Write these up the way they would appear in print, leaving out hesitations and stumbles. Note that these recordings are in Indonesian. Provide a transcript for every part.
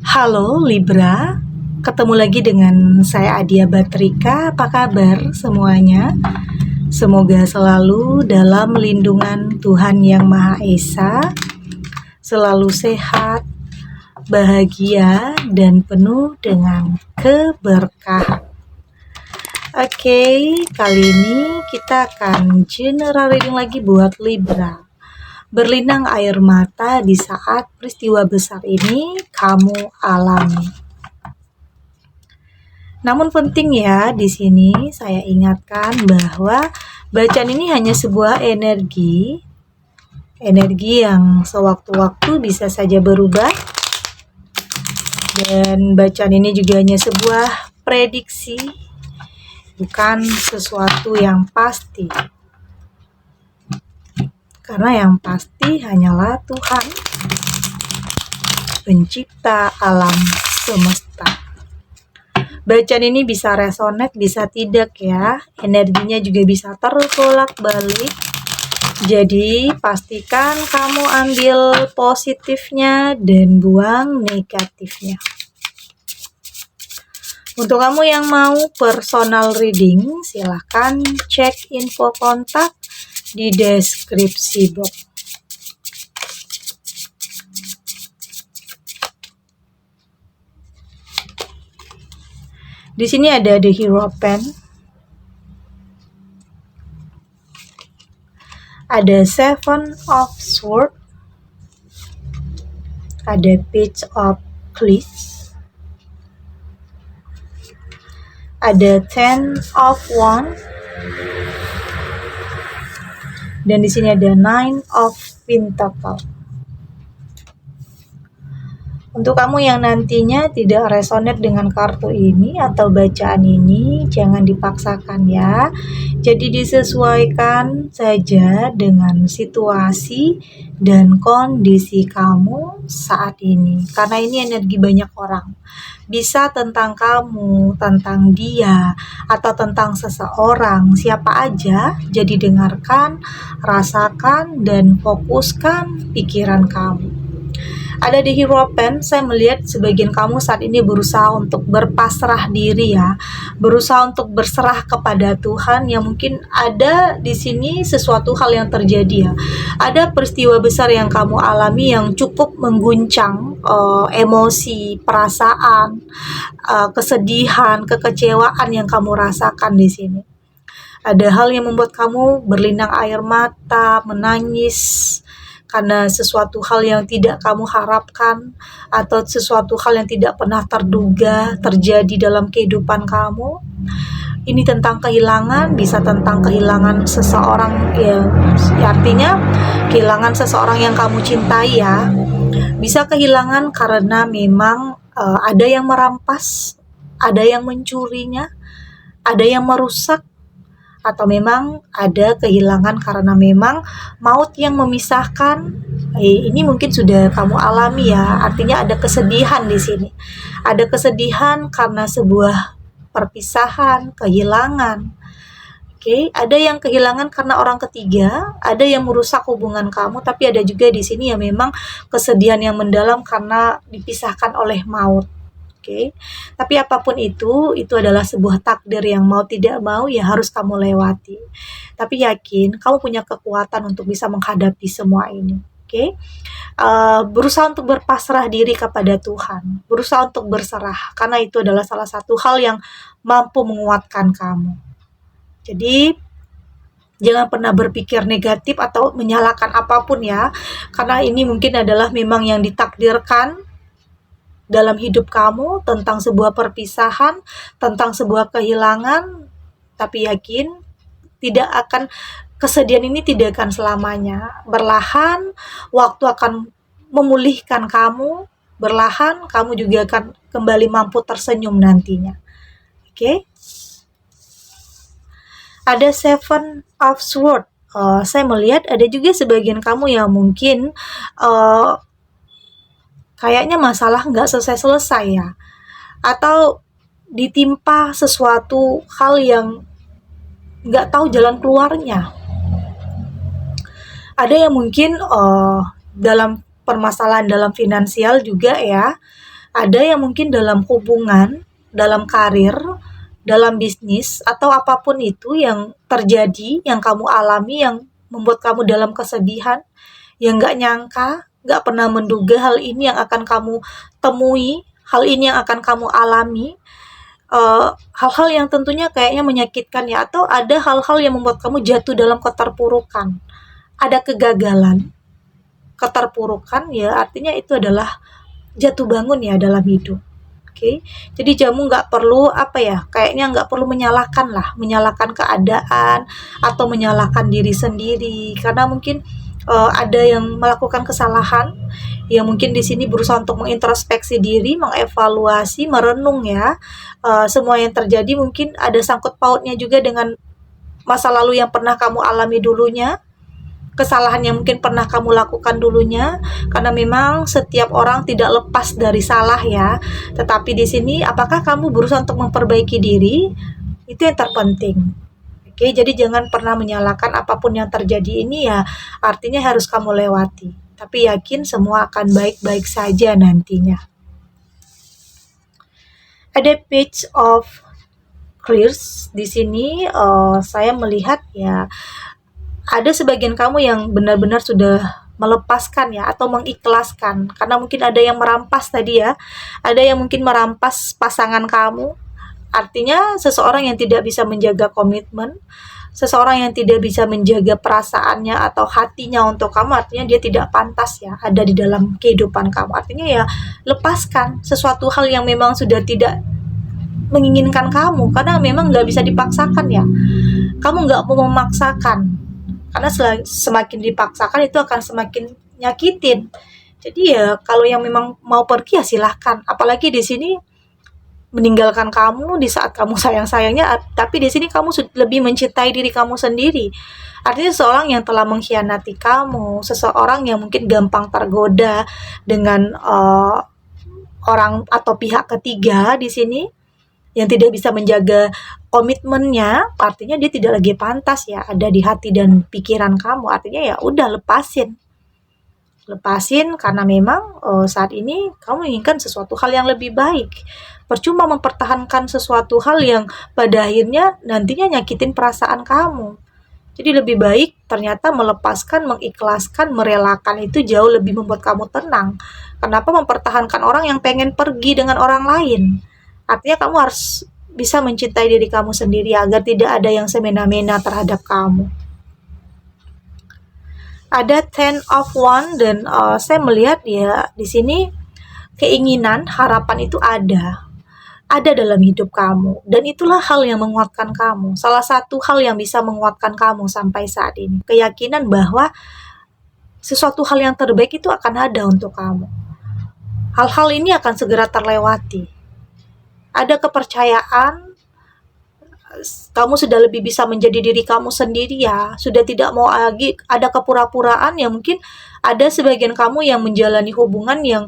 Halo Libra, ketemu lagi dengan saya Adia Batrika. Apa kabar semuanya? Semoga selalu dalam lindungan Tuhan Yang Maha Esa, selalu sehat, bahagia, dan penuh dengan keberkahan. Oke, kali ini kita akan general reading lagi buat Libra. Berlinang air mata di saat peristiwa besar ini kamu alami. Namun penting ya, di sini saya ingatkan bahwa bacaan ini hanya sebuah energi yang sewaktu-waktu bisa saja berubah, dan bacaan ini juga hanya sebuah prediksi, bukan sesuatu yang pasti. Karena yang pasti hanyalah Tuhan, pencipta alam semesta. Bacaan ini bisa resonate, bisa tidak ya. Energinya juga bisa terbolak-balik. Jadi pastikan kamu ambil positifnya dan buang negatifnya. Untuk kamu yang mau personal reading, silahkan cek info kontak di deskripsi box. Di sini ada The Hierophant, ada Seven of Swords, ada Page of Cups, ada Ten of Wands, dan di sini ada Nine of Pentacles. Untuk kamu yang nantinya tidak resonate dengan kartu ini atau bacaan ini, jangan dipaksakan ya. Jadi disesuaikan saja dengan situasi dan kondisi kamu saat ini. Karena ini energi banyak orang. Bisa tentang kamu, tentang dia, atau tentang seseorang, siapa aja. Jadi dengarkan, rasakan, dan fokuskan pikiran kamu. Ada di Hierophant, saya melihat sebagian kamu saat ini berusaha untuk berpasrah diri ya, berusaha untuk berserah kepada Tuhan. Yang mungkin ada di sini sesuatu hal yang terjadi ya, ada peristiwa besar yang kamu alami yang cukup mengguncang emosi, perasaan, kesedihan, kekecewaan yang kamu rasakan di sini. Ada hal yang membuat kamu berlinang air mata, menangis, karena sesuatu hal yang tidak kamu harapkan atau sesuatu hal yang tidak pernah terduga terjadi dalam kehidupan kamu. Ini tentang kehilangan, bisa tentang kehilangan seseorang ya, artinya kehilangan seseorang yang kamu cintai ya. Bisa kehilangan karena memang ada yang merampas, ada yang mencurinya, ada yang merusak, atau memang ada kehilangan karena memang maut yang memisahkan. Ini mungkin sudah kamu alami ya, artinya ada kesedihan di sini. Ada kesedihan karena sebuah perpisahan, kehilangan. Oke, ada yang kehilangan karena orang ketiga, ada yang merusak hubungan kamu, tapi ada juga di sini yang memang kesedihan yang mendalam karena dipisahkan oleh maut. Oke. Tapi apapun itu adalah sebuah takdir yang mau tidak mau ya harus kamu lewati. Tapi yakin kamu punya kekuatan untuk bisa menghadapi semua ini. Oke. Berusaha untuk berpasrah diri kepada Tuhan, berusaha untuk berserah, karena itu adalah salah satu hal yang mampu menguatkan kamu. Jadi jangan pernah berpikir negatif atau menyalahkan apapun ya, karena ini mungkin adalah memang yang ditakdirkan dalam hidup kamu, tentang sebuah perpisahan, tentang sebuah kehilangan. Tapi yakin kesedihan ini tidak akan selamanya. Berlahan waktu akan memulihkan kamu, berlahan kamu juga akan kembali mampu tersenyum nantinya. Oke. Ada Seven of Swords. Saya melihat ada juga sebagian kamu yang mungkin kayaknya masalah nggak selesai-selesai ya, atau ditimpa sesuatu hal yang nggak tahu jalan keluarnya. Ada yang mungkin dalam permasalahan dalam finansial juga ya, Ada yang mungkin dalam hubungan, dalam karir, dalam bisnis, atau apapun itu yang terjadi, yang kamu alami, yang membuat kamu dalam kesedihan, yang nggak nyangka, nggak pernah menduga hal ini yang akan kamu temui, hal ini yang akan kamu alami, hal-hal yang tentunya kayaknya menyakitkan ya, atau ada hal-hal yang membuat kamu jatuh dalam keterpurukan, ada kegagalan, keterpurukan ya artinya itu adalah jatuh bangun ya dalam hidup. Oke, jadi kamu nggak perlu kayaknya nggak perlu menyalahkan keadaan atau menyalahkan diri sendiri karena mungkin ada yang melakukan kesalahan, yang mungkin di sini berusaha untuk mengintrospeksi diri, mengevaluasi, merenung ya semua yang terjadi mungkin ada sangkut pautnya juga dengan masa lalu yang pernah kamu alami dulunya, kesalahan yang mungkin pernah kamu lakukan dulunya, karena memang setiap orang tidak lepas dari salah ya. Tetapi di sini apakah kamu berusaha untuk memperbaiki diri? Itu yang terpenting. Oke, jadi jangan pernah menyalahkan apapun yang terjadi ini ya, artinya harus kamu lewati. Tapi yakin semua akan baik-baik saja nantinya. Ada page of clears di sini saya melihat ya ada sebagian kamu yang benar-benar sudah melepaskan ya atau mengikhlaskan karena mungkin ada yang merampas tadi ya, ada yang mungkin merampas pasangan kamu, artinya seseorang yang tidak bisa menjaga komitmen, seseorang yang tidak bisa menjaga perasaannya atau hatinya untuk kamu, artinya dia tidak pantas ya ada di dalam kehidupan kamu, artinya ya lepaskan sesuatu hal yang memang sudah tidak menginginkan kamu karena memang nggak bisa dipaksakan ya, kamu nggak mau memaksakan karena semakin dipaksakan itu akan semakin nyakitin. Jadi ya kalau yang memang mau pergi ya silahkan. Apalagi di sini meninggalkan kamu di saat kamu sayang-sayangnya, tapi di sini kamu lebih mencintai diri kamu sendiri. Artinya seseorang yang telah mengkhianati kamu, seseorang yang mungkin gampang tergoda dengan orang atau pihak ketiga di sini yang tidak bisa menjaga komitmennya, artinya dia tidak lagi pantas ya ada di hati dan pikiran kamu, artinya ya udah lepasin karena memang saat ini kamu inginkan sesuatu hal yang lebih baik. Percuma mempertahankan sesuatu hal yang pada akhirnya nantinya nyakitin perasaan kamu. Jadi lebih baik ternyata melepaskan, mengikhlaskan, merelakan itu jauh lebih membuat kamu tenang. Kenapa mempertahankan orang yang pengen pergi dengan orang lain? Artinya kamu harus bisa mencintai diri kamu sendiri agar tidak ada yang semena-mena terhadap kamu. Ada 10 of Wands dan saya melihat ya di sini keinginan, harapan itu ada dalam hidup kamu dan itulah hal yang menguatkan kamu. Salah satu hal yang bisa menguatkan kamu sampai saat ini, keyakinan bahwa sesuatu hal yang terbaik itu akan ada untuk kamu. Hal-hal ini akan segera terlewati. Ada kepercayaan, kamu sudah lebih bisa menjadi diri kamu sendiri ya, sudah tidak mau lagi ada kepura-puraan yang mungkin ada sebagian kamu yang menjalani hubungan yang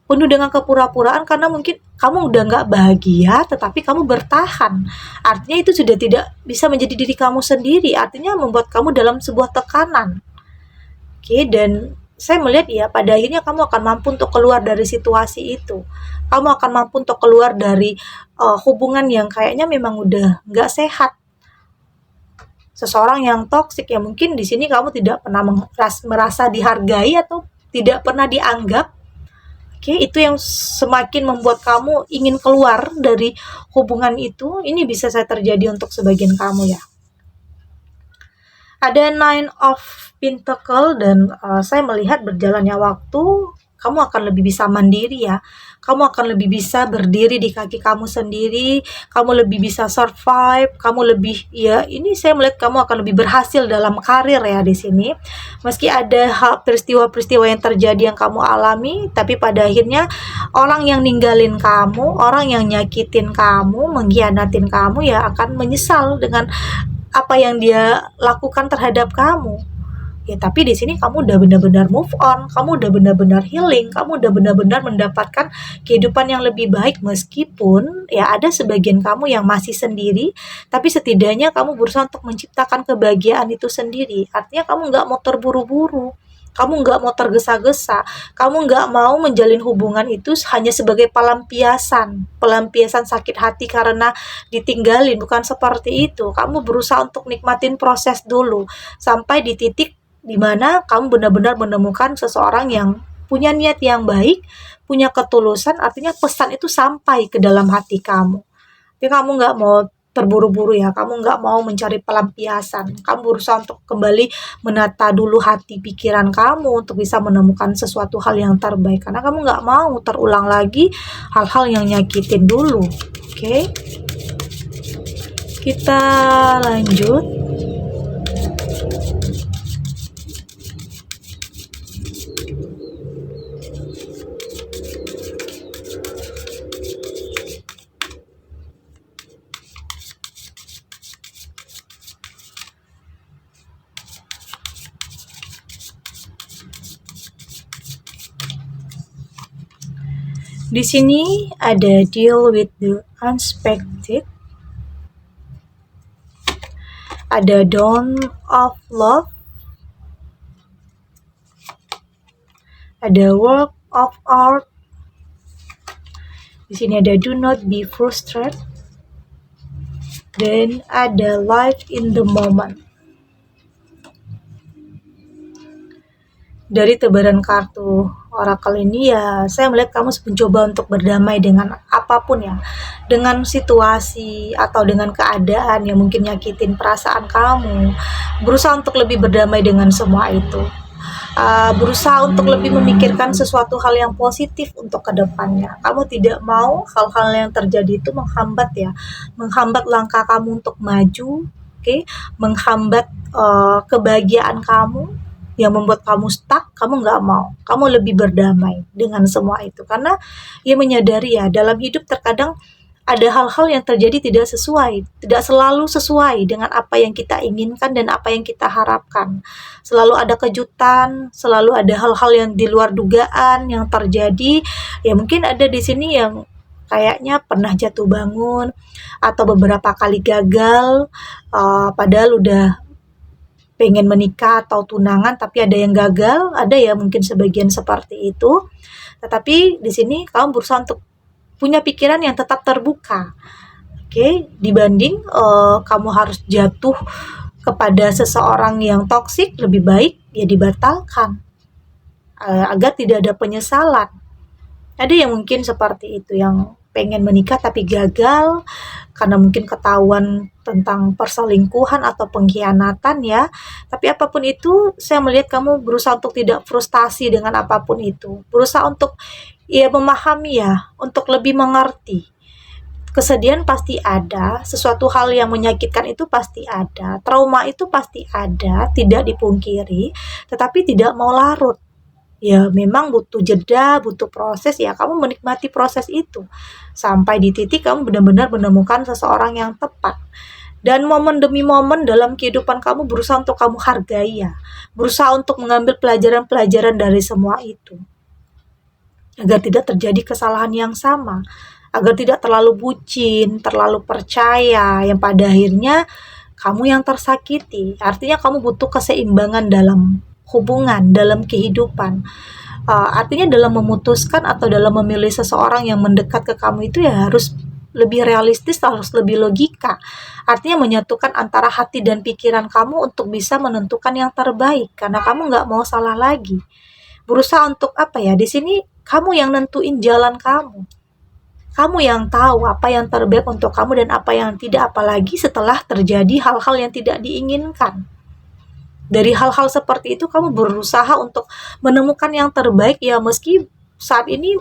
penuh dengan kepura-puraan karena mungkin kamu udah nggak bahagia tetapi kamu bertahan, artinya itu sudah tidak bisa menjadi diri kamu sendiri, artinya membuat kamu dalam sebuah tekanan. Oke, dan saya melihat ya pada akhirnya kamu akan mampu untuk keluar dari situasi itu. Kamu akan mampu untuk keluar dari hubungan yang kayaknya memang udah nggak sehat. Seseorang yang toksik ya mungkin di sini kamu tidak pernah merasa dihargai atau tidak pernah dianggap. Oke, itu yang semakin membuat kamu ingin keluar dari hubungan itu. Ini bisa saya terjadi untuk sebagian kamu ya. Ada 9 of Pentacle dan saya melihat berjalannya waktu kamu akan lebih bisa mandiri ya, kamu akan lebih bisa berdiri di kaki kamu sendiri, kamu lebih bisa survive, kamu lebih ya ini saya melihat kamu akan lebih berhasil dalam karir ya di sini. Meski ada peristiwa-peristiwa yang terjadi yang kamu alami, tapi pada akhirnya orang yang ninggalin kamu, orang yang nyakitin kamu, mengkhianatin kamu ya akan menyesal dengan apa yang dia lakukan terhadap kamu. Ya, tapi di sini kamu udah benar-benar move on, kamu udah benar-benar healing, kamu udah benar-benar mendapatkan kehidupan yang lebih baik meskipun ya ada sebagian kamu yang masih sendiri, tapi setidaknya kamu berusaha untuk menciptakan kebahagiaan itu sendiri. Artinya kamu nggak mau terburu-buru, Kamu nggak mau tergesa-gesa, kamu nggak mau menjalin hubungan itu hanya sebagai pelampiasan sakit hati karena ditinggalin, bukan seperti itu. Kamu berusaha untuk nikmatin proses dulu, sampai di titik dimana kamu benar-benar menemukan seseorang yang punya niat yang baik, punya ketulusan, artinya pesan itu sampai ke dalam hati kamu. Tapi kamu nggak mau terburu-buru ya, kamu nggak mau mencari pelampiasan, kamu berusaha untuk kembali menata dulu hati pikiran kamu untuk bisa menemukan sesuatu hal yang terbaik, karena kamu nggak mau terulang lagi hal-hal yang nyakitin dulu. Oke, kita lanjut. Di sini ada deal with the unexpected, ada dawn of love, ada work of art. Di sini ada do not be frustrated, dan ada life in the moment. Dari tebaran kartu oracle ini ya, saya melihat kamu mencoba untuk berdamai dengan apapun ya, dengan situasi atau dengan keadaan yang mungkin nyakitin perasaan kamu, berusaha untuk lebih berdamai dengan semua itu. Berusaha untuk lebih memikirkan sesuatu hal yang positif untuk kedepannya. Kamu tidak mau hal-hal yang terjadi itu menghambat langkah kamu untuk maju, oke? Menghambat kebahagiaan kamu, yang membuat kamu stuck. Kamu nggak mau, kamu lebih berdamai dengan semua itu, karena ia menyadari ya, dalam hidup terkadang ada hal-hal yang terjadi tidak selalu sesuai dengan apa yang kita inginkan dan apa yang kita harapkan. Selalu ada kejutan, selalu ada hal-hal yang di luar dugaan yang terjadi. Ya mungkin ada di sini yang kayaknya pernah jatuh bangun atau beberapa kali gagal, padahal udah pengen menikah atau tunangan tapi ada yang gagal, ada ya mungkin sebagian seperti itu. Tetapi di sini kamu berusaha untuk punya pikiran yang tetap terbuka. Oke, dibanding kamu harus jatuh kepada seseorang yang toksik, lebih baik ya dibatalkan agar tidak ada penyesalan. Ada yang mungkin seperti itu, yang pengen menikah tapi gagal karena mungkin ketahuan tentang perselingkuhan atau pengkhianatan ya. Tapi apapun itu, saya melihat kamu berusaha untuk tidak frustasi dengan apapun itu. Berusaha untuk ya memahami ya, untuk lebih mengerti. Kesedihan pasti ada, sesuatu hal yang menyakitkan itu pasti ada, trauma itu pasti ada, tidak dipungkiri, tetapi tidak mau larut. Ya memang butuh jeda, butuh proses ya, kamu menikmati proses itu sampai di titik kamu benar-benar menemukan seseorang yang tepat. Dan momen demi momen dalam kehidupan kamu berusaha untuk kamu hargai ya, berusaha untuk mengambil pelajaran-pelajaran dari semua itu, agar tidak terjadi kesalahan yang sama, agar tidak terlalu bucin, terlalu percaya, yang pada akhirnya kamu yang tersakiti. Artinya kamu butuh keseimbangan dalam hubungan, dalam kehidupan. Artinya dalam memutuskan atau dalam memilih seseorang yang mendekat ke kamu itu ya harus lebih realistis, harus lebih logika. Artinya menyatukan antara hati dan pikiran kamu untuk bisa menentukan yang terbaik, karena kamu nggak mau salah lagi. Berusaha untuk apa ya, di sini kamu yang nentuin jalan kamu. Kamu yang tahu apa yang terbaik untuk kamu dan apa yang tidak, apalagi setelah terjadi hal-hal yang tidak diinginkan. Dari hal-hal seperti itu kamu berusaha untuk menemukan yang terbaik ya, meski saat ini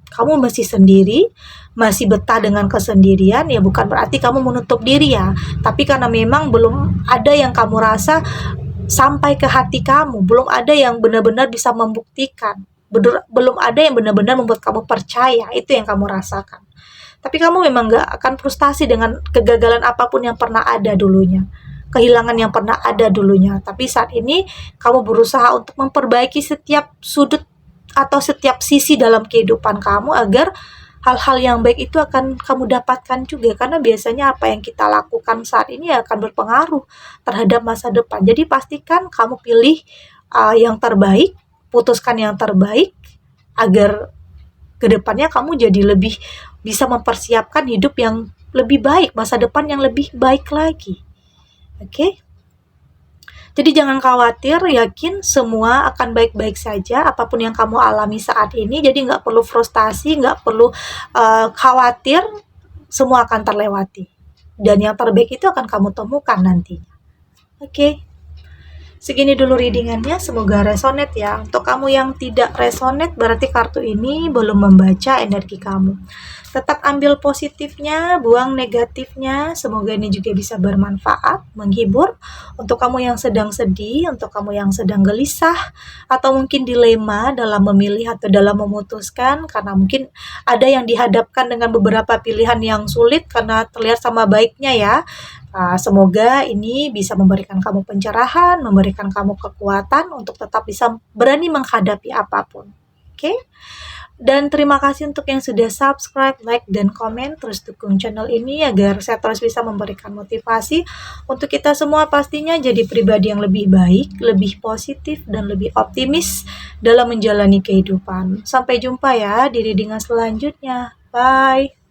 kamu masih sendiri, masih betah dengan kesendirian ya, bukan berarti kamu menutup diri ya, tapi karena memang belum ada yang kamu rasa sampai ke hati kamu, belum ada yang benar-benar bisa membuktikan, belum ada yang benar-benar membuat kamu percaya, itu yang kamu rasakan. Tapi kamu memang gak akan frustasi dengan kegagalan apapun yang pernah ada dulunya, kehilangan yang pernah ada dulunya. Tapi saat ini kamu berusaha untuk memperbaiki setiap sudut atau setiap sisi dalam kehidupan kamu, agar hal-hal yang baik itu akan kamu dapatkan juga. Karena biasanya apa yang kita lakukan saat ini akan berpengaruh terhadap masa depan. Jadi pastikan kamu pilih yang terbaik, putuskan yang terbaik agar kedepannya kamu jadi lebih bisa mempersiapkan hidup yang lebih baik, masa depan yang lebih baik lagi. Oke? Jadi jangan khawatir, yakin semua akan baik-baik saja apapun yang kamu alami saat ini. Jadi nggak perlu frustasi, nggak perlu khawatir, semua akan terlewati. Dan yang terbaik itu akan kamu temukan nantinya. Oke. Segini dulu readingannya, semoga resonate ya. Untuk kamu yang tidak resonate, berarti kartu ini belum membaca energi kamu. Tetap ambil positifnya, buang negatifnya. Semoga ini juga bisa bermanfaat, menghibur. Untuk kamu yang sedang sedih, untuk kamu yang sedang gelisah, atau mungkin dilema dalam memilih atau dalam memutuskan, karena mungkin ada yang dihadapkan dengan beberapa pilihan yang sulit karena terlihat sama baiknya ya. Semoga ini bisa memberikan kamu pencerahan, memberikan kamu kekuatan untuk tetap bisa berani menghadapi apapun. Oke? Dan terima kasih untuk yang sudah subscribe, like, dan komen. Terus dukung channel ini agar saya terus bisa memberikan motivasi untuk kita semua pastinya jadi pribadi yang lebih baik, lebih positif, dan lebih optimis dalam menjalani kehidupan. Sampai jumpa ya di readingan selanjutnya. Bye!